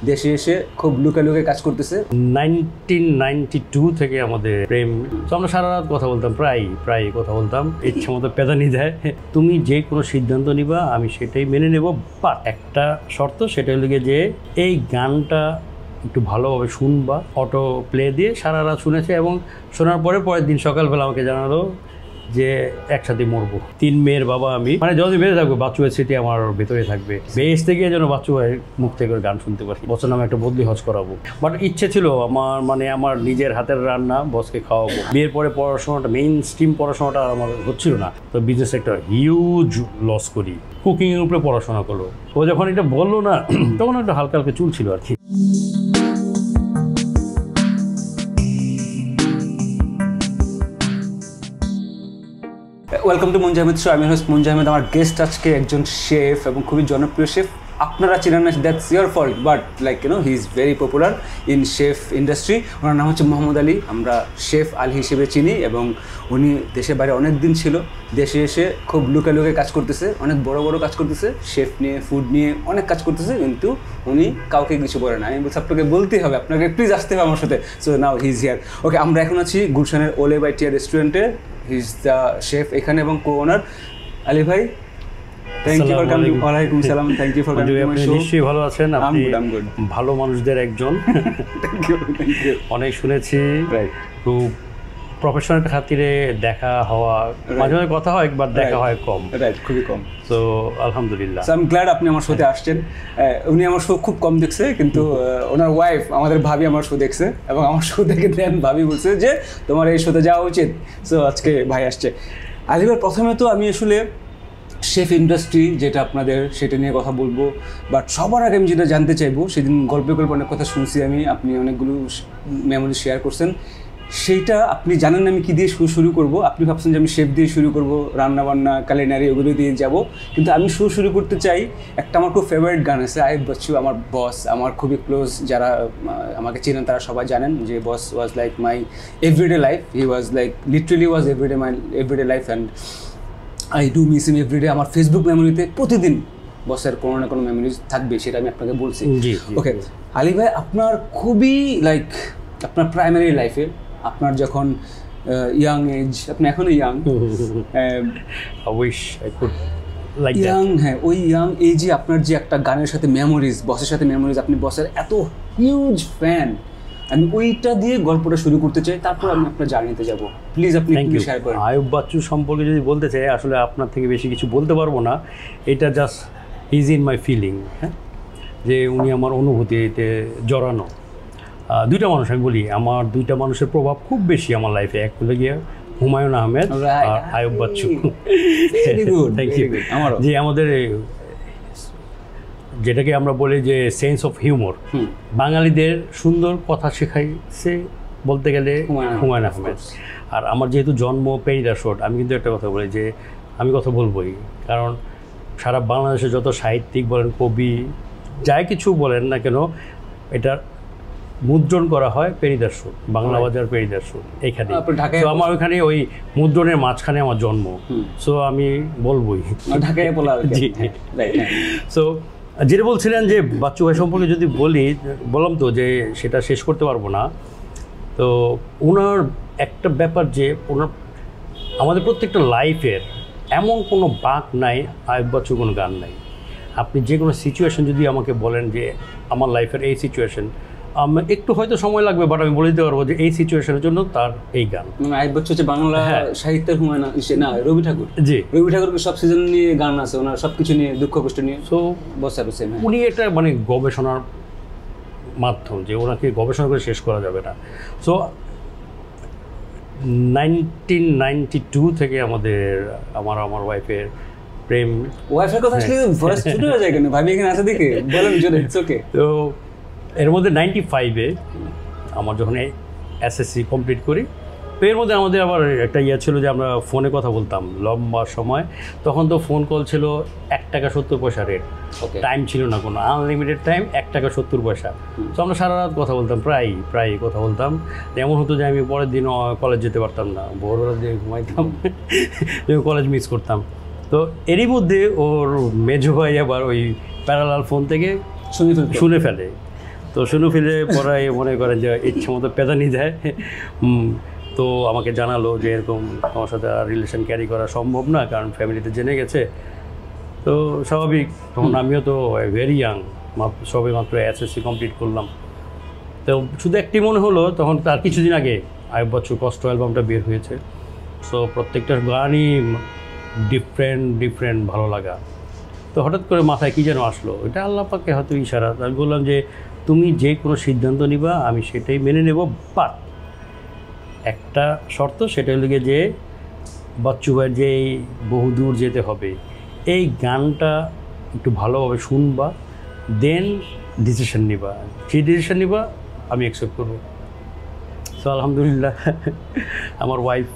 দেশে এসে খুব লুকে লুকে কাজ করতেছে। 1992 থেকে আমাদের প্রেম। তো আমরা সারা রাত কথা বলতাম, প্রায় কথা বলতাম, ইচ্ছা মতো পেদানি দেয়। তুমি যে কোনো সিদ্ধান্ত নিবা আমি সেটাই মেনে নেব, বাট একটা শর্ত, সেটা হলো গিয়ে যে এই গানটা একটু ভালোভাবে শুনবা। অটো প্লে দিয়ে সারা রাত শুনেছে এবং শোনার পরে পরের দিন সকালবেলা আমাকে জানালো যে একসাথে মরবো। 3 মেয়ের বাবা আমি, মানে যদি বেঁচে থাকবো বাচ্চু ভাইয়ের স্মৃতি আমার ভেতরে থাকবে। বেশ থেকে যেন বাচ্চু ভাইয়ের মুখ থেকে গান শুনতে পারি। বছর নামে একটা বদলি হজ করাবো, বাট ইচ্ছে ছিল আমার, মানে আমার নিজের হাতের রান্না বসকে খাওয়াবো। বিয়ের পরে পড়াশোনাটা, মেইন স্ট্রিম পড়াশোনাটা আমার হচ্ছিল না, তো বিজনেস একটা হিউজ লস করি। কুকিংয়ের উপরে পড়াশোনা করলো। ও যখন এটা বললো না তখন একটা হালকা হালকা চুল ছিল আর কি। Welcome to Munjahid show. আমি হোস্ট মুনজাহিদ। আমার গেস্ট আজকে একজন শেফ এবং খুবই জনপ্রিয় শেফ। আপনারা চেনেন না, that's your fault, but like he is very popular in chef industry. ওনার নাম হচ্ছে মোহাম্মদ আলী। আমরা শেফ আলী হিসেবে চিনি এবং উনি দেশে বাইরে অনেক দিন ছিল। দেশে এসে খুব লুকে লুকে কাজ করতেছে, অনেক বড় বড় কাজ করতেছে, শেফ নিয়ে, ফুড নিয়ে অনেক কাজ করতেছে, কিন্তু উনি কাউকে কিছু বলে না। আমি বলছি আপনাকে বলতেই হবে, আপনাকে প্লিজ আসতে হবে আমার সাথে। So now he is here. Okay, আমরা এখন আছি গুলশানের ওলে বাই টিয়া রেস্টুরেন্টে। হি ইজ দ্য শেফ এখানে এবং কো ওনার। আলী ভাই, থ্যাংক ইউ ফর কামিং। ওয়ালাইকুম আসসালাম, thank you for coming to my show. নিশ্চয়ই ভালো আছেন আপনি? ভালো মানুষদের একজন। Thank you, thank you. অনেক শুনেছি, খুব প্রফেশনাল খাতিরে দেখা হওয়া, মাঝে মাঝে কথা হয়, একবার দেখা হয় কম, খুবই কম। তো আলহামদুলিল্লাহ। সো আই এম গ্ল্যাড আপনি আমার শোতে আসছেন। উনি আমার শো খুব কম দেখছে, কিন্তু ওনার ওয়াইফ, আমাদের ভাবি আমার শো দেখছে এবং আমার শো দেখে দেন ভাবি বলছে যে তোমার এই শোতে যাওয়া উচিত। সো আজকে ভাই আসছে। আলী ভাই, প্রথমে তো আমি আসলে শেফ ইন্ডাস্ট্রি যেটা আপনাদের, সেটা নিয়ে কথা বলবো, বাট সবার আগে আমি যেটা জানতে চাইবো, সেদিন গল্পে অনেক কথা শুনছি আমি, আপনি অনেকগুলো মেমোরি শেয়ার করছেন। সেইটা আপনি জানেন আমি কী দিয়ে শুরু করব। আপনি ভাবছেন যে আমি শেফ দিয়ে শুরু করব, রান্নাবান্না, কালিনারি ওগুলো দিয়ে যাব, কিন্তু আমি শুরু করতে চাই। একটা আমার খুব ফেভারিট গান আছে, আইয়ুব বাচ্চু, আমার বস, আমার খুবই ক্লোজ, যারা আমাকে চেনেন তারা সবাই জানেন যে boss was like my everyday life. He was like literally was my everyday life, and I do miss him everyday. আমার ফেসবুক মেমোরিতে প্রতিদিন বসের কোনো না কোনো মেমোরিজ থাকবে, সেটা আমি আপনাকে বলছি। ওকে আলী ভাই, আপনার খুবই লাইক আপনার প্রাইমারি লাইফে, আপনার যখন ইয়াং এজ, আপনি এখনো ইয়াং, ইয়াং, হ্যাঁ, ওই ইয়াং এজে আপনার যে একটা গানের সাথে মেমোরিজ, বসের সাথে মেমোরিজ, আপনি বসের এত হিউজ ফ্যান, আমি ওইটা দিয়ে গল্পটা শুরু করতে চাই, তারপর আমি আপনার জার্নিতে যাব। প্লিজ আপনি একটু শেয়ার করেন। আইয়ুব বাচ্চু সম্পর্কে যদি বলতে চাই, আসলে আপনার থেকে বেশি কিছু বলতে পারবো না, এটা just is in my feeling. হ্যাঁ, যে উনি আমার অনুভূতিতে জড়ানো। দুইটা মানুষ, আমি বলি আমার দুইটা মানুষের প্রভাব খুব বেশি আমার লাইফে। এক হলে গিয়ে হুমায়ুন আহমেদ আর আইয়ুব বাচ্চু। Thank you. যে আমাদের যেটাকে আমরা বলি যে সেন্স অফ হিউমর, বাঙালিদের সুন্দর কথা শেখাইছে বলতে গেলে হুমায়ুন আহমেদ। আর আমার যেহেতু জন্ম পেরিদাসোট, আমি কিন্তু একটা কথা বলি যে আমি কথা বলবোই, কারণ সারা বাংলাদেশে যত সাহিত্যিক বলেন, কবি, যাই কিছু বলেন না কেন, এটা মুদ্রণ করা হয় পেরিদাসোট, বাংলা বাজার পেরিদাসোট, এইখানে। তো আমার ওইখানে ওই মুদ্রণের মাঝখানে আমার জন্ম, সো আমি বলবোই ঢাকায় বলা। সো যেটা বলছিলেন যে বাচ্চু ভাই সম্পর্কে যদি বললাম তো যে সেটা শেষ করতে পারবো না। তো ওনার একটা ব্যাপার যে ওনার আমাদের প্রত্যেকটা লাইফের এমন কোনো বাঁক নাই, আইয়ুব বাচ্চুর কোনো গান নাই। আপনি যে কোনো সিচুয়েশন যদি আমাকে বলেন যে আমার লাইফের এই সিচুয়েশন, একটু হয়তো সময় লাগবে, বাট আমি বলে দিতে পারবো যে এই সিচুয়েশনের জন্য তার এই গান। আইয়ুব বাচ্চু হচ্ছে বাংলা সাহিত্যের হুমায়ুন না, রবি ঠাকুর। জি, রবি ঠাকুরকে সব সিজন নিয়ে গান আছে, ওনার সব কিছু নিয়ে, দুঃখ কষ্ট নিয়ে। সো বসার সেম, উনি একটা মানে গবেষণার মাধ্যম, যে ওনাকে গবেষণা করে শেষ করা যাবে না। সো 1992 থেকে আমাদের আমার ওয়াইফের প্রেম। ওয়াইফের কথা আসলে ভয়েস ছোট হয়ে যায় কেন? ভাবি এখানে আছে দেখে বলেন জোরে, ইটস ওকে। তো এর মধ্যে 95-এ আমার যখন এসএসসি কমপ্লিট করি, তো এর মধ্যে আমাদের আবার একটা ছিল যে আমরা ফোনে কথা বলতাম লম্বা সময়। তখন তো ফোন কল ছিল 1 টাকা 70 পয়সা রেট, টাইম ছিল না কোনো, আনলিমিটেড টাইম, 1 টাকা 70 পয়সা। তো আমরা সারা রাত কথা বলতাম, প্রায় কথা বলতাম। এমন হতো যে আমি পরের দিন কলেজ যেতে পারতাম না, ভোরবেলা দিয়ে ঘুমাইতাম, কলেজ মিস করতাম। তো এরই মধ্যে ওর মেজো ভাই আবার ওই প্যারালাল ফোন থেকে শুনে ফেলে। তো শুনু ফিরে পড়ায় মনে করেন যে ইচ্ছে মতো পেদানি দেয়। তো আমাকে জানালো যে এরকম আমার সাথে আর রিলেশন ক্যারি করা সম্ভব না, কারণ ফ্যামিলিতে জেনে গেছে। তো স্বাভাবিক, তখন আমিও তো ভেরি ইয়াং, সবে মাত্র এসএসসি কমপ্লিট করলাম। তো শুধু একটি মনে হলো, তখন তার কিছুদিন আগে আয়ুব বাচ্চু কষ্ট অ্যালবামটা বের হয়েছে। সো প্রত্যেকটা গানই ডিফারেন্ট ভালো লাগা। তো হঠাৎ করে মাথায় কী যেন আসলো, এটা আল্লাহ পাকে হয়তো ইশারা। আমি বললাম যে তুমি যে কোনো সিদ্ধান্ত নিবা আমি সেটাই মেনে নেব, বাট একটা শর্ত, সেটা হলো গিয়ে যে বাচ্চু ভাইয়ের যে বহুদূর যেতে হবে এই গানটা একটু ভালোভাবে শুনবা, দেন ডিসিশন নিবা। কী ডিসিশন নিবা আমি অ্যাকসেপ্ট করবো। সো আলহামদুলিল্লাহ আমার ওয়াইফ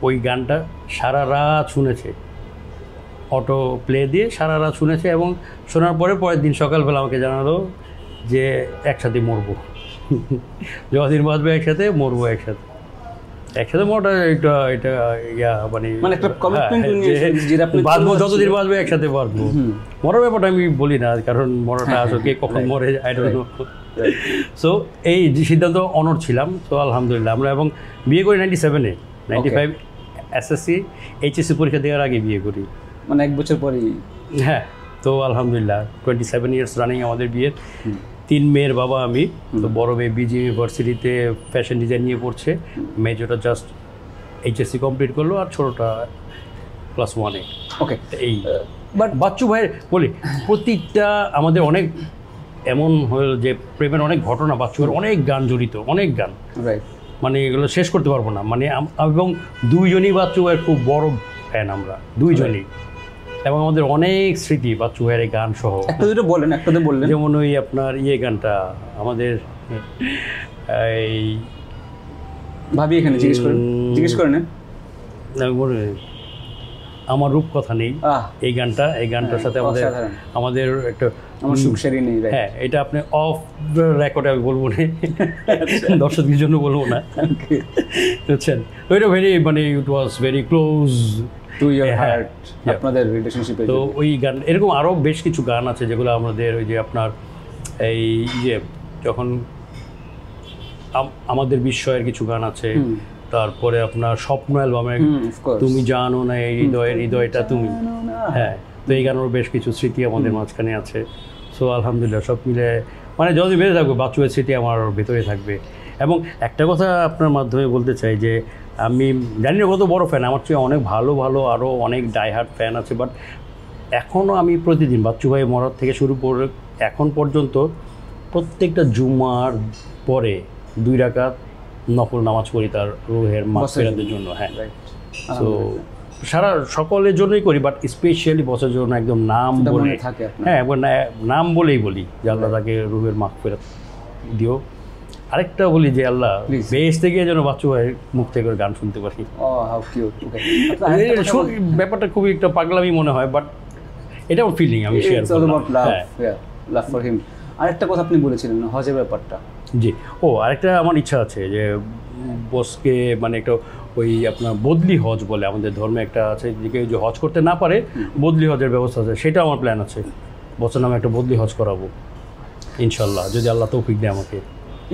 ওই গানটা সারা রাত শুনেছে, অটো প্লে দিয়ে সারা রাত শুনেছে, এবং শোনার পরে পরের দিন সকালবেলা আমাকে জানালো যে একসাথে মরবো, যতদিন বাঁচবে একসাথে, মরবো একসাথে। একসাথে মরাটা এটা ইয়া মানে একটা কমিটমেন্ট যেটা আপনি বাঁচবো, যতদিন বাঁচবে একসাথে বাঁচবো। মরার ব্যাপারটা আমি বলি না, কারণ মরাটা আসলে কে কখন মরে আই ডোন্ট নো। সো এই সিদ্ধান্ত অনড় ছিলাম। তো আলহামদুলিল্লাহ আমরা এবং বিয়ে করি 97-এ, 95 এসএসসি এইচএসসি পরীক্ষা দেওয়ার আগে বিয়ে করি, মানে 1 বছর পরেই। হ্যাঁ, তো আলহামদুলিল্লাহ 27 ইয়ার্স রানিং আমাদের বিয়ের। 3 মেয়ের বাবা আমি। তো বড় মেয়ে বিজি ইউনিভার্সিটিতে ফ্যাশন ডিজাইন নিয়ে পড়ছে, মেজরটা জাস্ট এইচএসসি কমপ্লিট করলো, আর ছোটোটা ক্লাস 1-এ। ওকে, এই বাট বাচ্চু ভাইয়ের বলি প্রতিটা আমাদের অনেক এমন হলো যে প্রেমের অনেক ঘটনা, বাচ্চু ভাইয়ের অনেক গান জড়িত, অনেক গান, রাইট, মানে এগুলো শেষ করতে পারবো না। মানে এবং দুইজনই বাচ্চু ভাইয়ের খুব বড় ফ্যান আমরা দুইজনই, এবং আমাদের অনেক স্মৃতি বাচ্চু ভাইয়ের গান সহ। একটা দুটো বলেন, একটাতে বললেন, যেমন ওই আপনার গানটা আমাদের এই ভাবি এখানে জিজ্ঞেস করেন আমার রূপ কথা নেই, এই গানটার সাথে আমাদের একটা আমার সুখসারি নেই। হ্যাঁ, এটা আপনি অফ রেকর্ডে আমি বলবো না, দর্শকদের জন্য বলবো না, বুঝছেন। ওইটা মানে it was very close to your heart, আপনাদের রিলেশনশিপে। তো ওই গান এরকম আরও বেশ কিছু গান আছে যেগুলো আমাদের ওই যে আপনার এই যে যখন আমাদের বিস্ময়ের কিছু গান আছে, তারপরে আপনার স্বপ্ন অ্যালবামে তুমি জানো না এই হৃদয়টা তুমি, হ্যাঁ, তো এই গানেরও বেশ কিছু স্মৃতি আমাদের মাঝখানে আছে। সো আলহামদুলিল্লাহ সব মিলে মানে যদি বেঁচে থাকবে বাচ্চুয়ের স্মৃতি আমার ভেতরে থাকবে। এবং একটা কথা আপনার মাধ্যমে বলতে চাই যে আমি জানি না কত বড় ফ্যান, আমার চেয়ে অনেক ভালো আরও অনেক ডাইহার্ট ফ্যান আছে, বাট এখনও আমি প্রতিদিন বাচ্চু ভাই মরার থেকে শুরু করে এখন পর্যন্ত প্রত্যেকটা জুমার পরে 2 রাকাত নফল নামাজ পড়ি তার রুহের মাগফিরাতের জন্য। হ্যাঁ, তো সারা সকলের জন্যই করি, বাট স্পেশালি বসের জন্য একদম নাম বলে, হ্যাঁ একবার নাম বলেই বলি যে আল্লাহ তাকে রুহের মাগফিরাত দিও। আরেকটা বলি যে আল্লাহ বেশ থেকে যেন বাচ্চু ভাইয়ের মুখ থেকে গান শুনতে পারি। ব্যাপারটা খুবই একটা পাগলামি মনে হয়, বাট এটা আমার ফিলিং, আমি শেয়ার করি। আরেকটা কথা আপনি বলেছিলেন হজের ব্যাপারটা। জি, আরেকটা আমার ইচ্ছা আছে যে বসকে মানে একটা ওই আপনার বদলি হজ বলে আমাদের ধর্মে একটা আছে, যে কেউ যে হজ করতে না পারে বদলি হজের ব্যবস্থা আছে, সেটা আমার প্ল্যান আছে। বসের নামে একটা বদলি হজ করাবো ইনশাল্লাহ, যদি আল্লাহ তৌফিক দেয় আমাকে।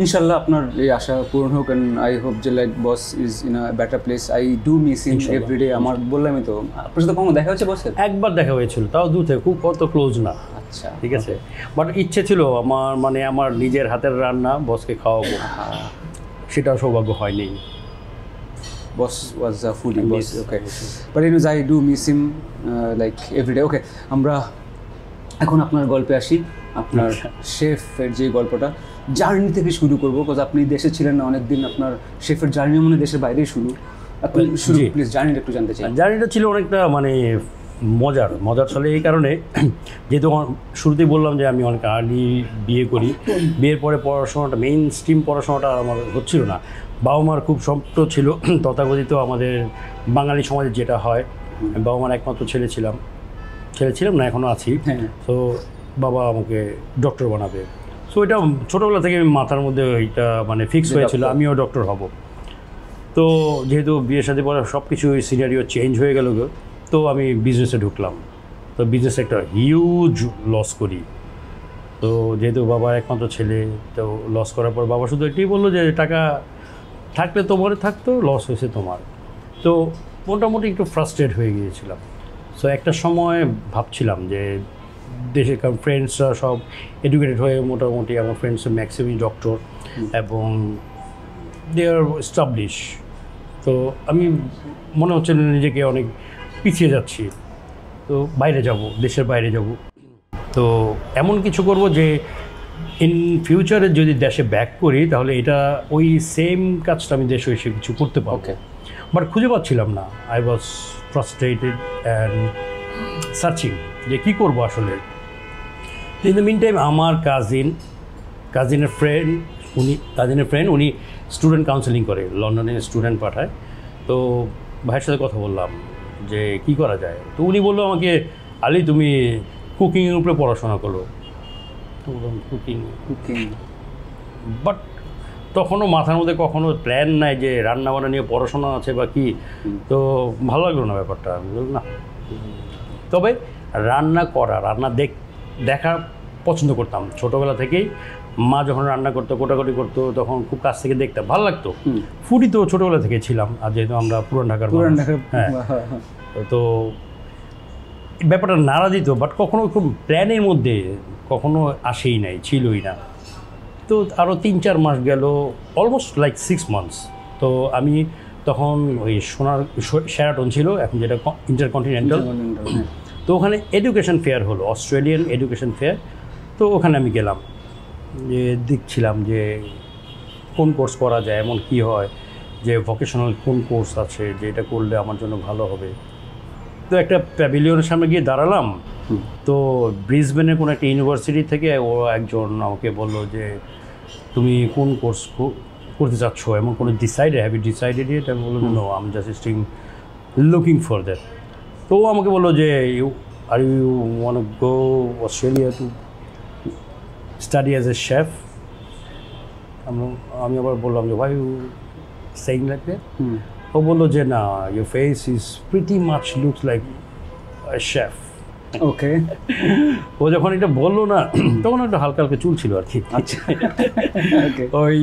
ইনশাল্লাহ আপনার এই আশা পূরণ হোক, অ্যান্ড আই হোপ যে like boss is in a better place. I do miss him everyday. আমার বললামই তো, আপনার সাথে কখনো দেখা হচ্ছে বসের? একবার দেখা হয়েছিল, তাও দূর থেকে, খুব কত ক্লোজ না। আচ্ছা, ঠিক আছে, বাট ইচ্ছে ছিল আমার, মানে আমার নিজের হাতের রান্না বসকে খাওয়াবো, সেটা সৌভাগ্য হয়নি। Boss was a foodie boss, okay, but use I do miss him like everyday. Okay, আমরা এখন আপনার গল্পে আসি। আপনার শেফের যে গল্পটা, জার্নি থেকে শুরু করবো, বিকজ আপনি দেশে ছিলেন না অনেকদিন, আপনার শেফের জার্নি মনে দেশের বাইরেই শুরু। আপনি শুরু প্লিজ জার্নিটা একটু জানতে চাই। জার্নিটা ছিল অনেকটা মানে মজার চলে এই কারণে, যেহেতু শুরুতেই বললাম যে আমি অনেক আর্লি বিয়ে করি। বিয়ের পরে পড়াশোনাটা, মেইন স্ট্রিম পড়াশোনাটা আমার হচ্ছিল না। বাবা মার খুব স্বপ্ন ছিল, তথাকথিত আমাদের বাঙালি সমাজে যেটা হয়, বাবা মার একমাত্র ছেলে ছিলাম না, এখনও আছি। তো বাবা আমাকে ডক্টর বানাবে। সো এটা ছোটোবেলা থেকে মাথার মধ্যে ওইটা মানে ফিক্স হয়েছিল আমিও ডক্টর হব। তো যেহেতু বিয়ের সাথে পরে সব কিছু সিনারিও চেঞ্জ হয়ে গেল, তো আমি বিজনেসে ঢুকলাম। তো বিজনেসে একটা হিউজ লস করি, তো যেহেতু বাবার একমাত্র ছেলে, তো লস করার পর বাবা শুধু এটাই বললো যে টাকা থাকলে তোমার থাকতো, লস হয়েছে তোমার। তো মোটামুটি একটু ফ্রাস্ট্রেট হয়ে গিয়েছিলাম। সো একটা সময় ভাবছিলাম যে দেশে, কারণ ফ্রেন্ডসরা সব এডুকেটেড হয়ে মোটামুটি, আমার ফ্রেন্ডস ম্যাক্সিমাম ডক্টর এবং দে আর এস্টাবলিশ। তো আমি মনে হচ্ছে নিজেকে অনেক পিছিয়ে যাচ্ছি, তো বাইরে যাব, দেশের বাইরে যাব। তো এমন কিছু করব যে ইন ফিউচারে যদি দেশে ব্যাক করি তাহলে এটা ওই সেম কাজটা আমি দেশে এসে কিছু করতে পারবো। বাট খুঁজে পাচ্ছিলাম না। I was frustrated and searching যে কী করবো আসলে। ইন দ্য মিন টাইম আমার কাজিনের ফ্রেন্ড উনি স্টুডেন্ট কাউন্সেলিং করে, লন্ডনে স্টুডেন্ট পাঠায়। তো ভাইয়ের সাথে কথা বললাম যে কি করা যায়। তো উনি বললো আমাকে, আলী তুমি কুকিংয়ের উপরে পড়াশোনা করো। তো বললাম কুকিং, বাট তখনও মাথার মধ্যে কখনো প্ল্যান নাই যে রান্না বান্না নিয়ে পড়াশোনা আছে বা কি। তো ভালো লাগলো না ব্যাপারটা। আমি বললাম না, তবে রান্না দেখা পছন্দ করতাম ছোটোবেলা থেকেই। মা যখন রান্না করতো, কোটাকুটি করতো, তখন খুব কাছ থেকে দেখতাম, ভালো লাগতো। ফুডি তো ছোটোবেলা থেকে ছিলাম, আর যেহেতু আমরা পুরান ঢাকার, হ্যাঁ, তো ব্যাপারটা নাড়া দিত, বাট কখনো খুব প্ল্যানের মধ্যে কখনো আসেই নাই, ছিলই না। তো আরও 3-4 মাস গেল, অলমোস্ট লাইক 6 মান্থস। তো আমি তখন ওই শেরাটন ছিল এখন, যেটা ইন্টারকন্টিনেন্টাল। তো ওখানে এডুকেশন ফেয়ার হলো, অস্ট্রেলিয়ান এডুকেশন ফেয়ার। তো ওখানে আমি গেলাম, যে দেখছিলাম যে কোন কোর্স করা যায়, এমন কি হয় যে ভোকেশনাল কোন কোর্স আছে যে এটা করলে আমার জন্য ভালো হবে। তো একটা প্যাভিলিয়নের সামনে গিয়ে দাঁড়ালাম। তো ব্রিসবেনের কোনো একটা ইউনিভার্সিটি থেকে ও একজন আমাকে বললো যে তুমি কোন কোর্স করতে চাচ্ছ, এমন কোনো হ্যাভ ইউ ডিসাইডেড ইট? আমি বললাম no, I am just looking for that. তো ও আমাকে বললো যে you want to go Australia to study as a chef. আমি আবার বললাম যে ভাই সেইং লাইক দ্যাট? ও বললো যে না, your face is pretty much looks like chef. Okay. ও যখন এটা বললো না, তখন একটা হালকা হালকা চুল ছিল আর কি। ওই